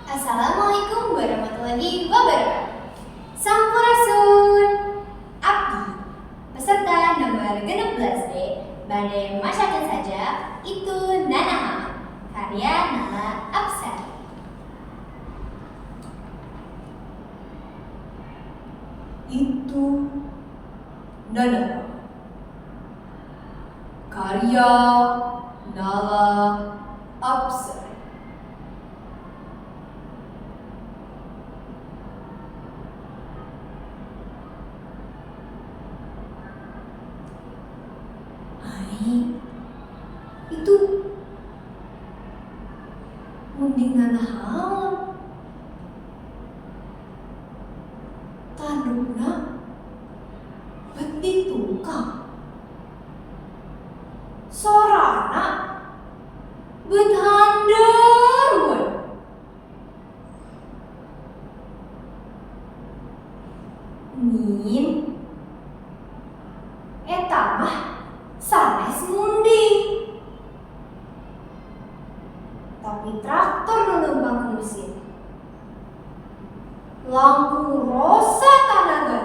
Assalamualaikum warahmatullahi wabarakatuh. Sampurasun. Abdi, peserta nomor 16D, badai masyarakat saja, itu Nanaha, karya Nala Apsari. Itu Nanaha, karya Nala Apsari. Itu mendingan hal tandukna beti tukang sorana bethandarwan min eta mah sanes munding. Tapi traktor nunumpang mesin, langkung rosa tanaga,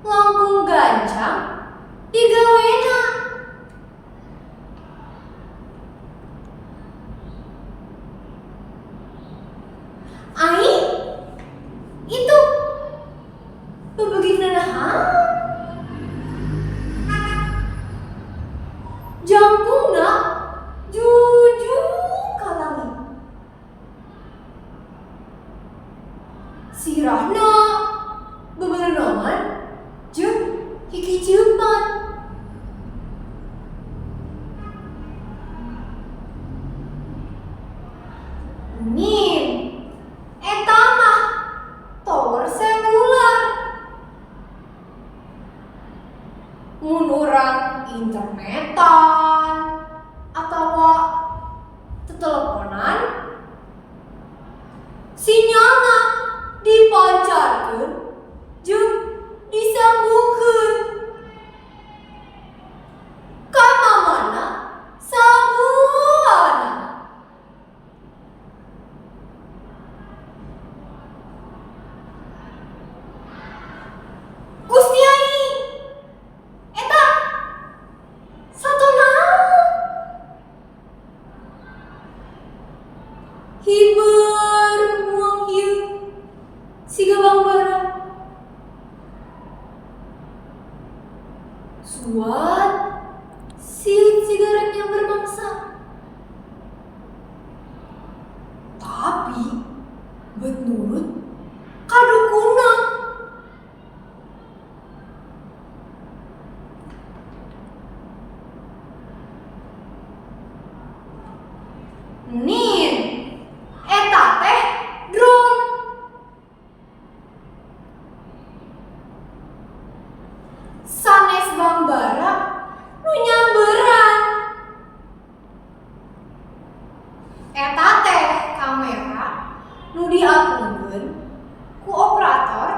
langkung gancang digawena. Ai, itu bebegina naha? Jangkungna jujur kalangi, sirahna beberenongan jeung hikiceupan. Min eta mah tower seluler, mun urang internetan atawa teteleponan, sinyalna dipancarkeun jeung disambungkeun ka mamana sabuana. Gusti Ai, eta satonaon? Hiber muang ieu siga bangbara. Suat silih sigaret yang berbangsa. Tapi bet nurut kadukuna. Nin eta teh drone. Sanes bangbara nu nyamberan. Eta teh kamera nu diapungkeun ku operator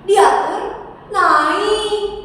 diatur naik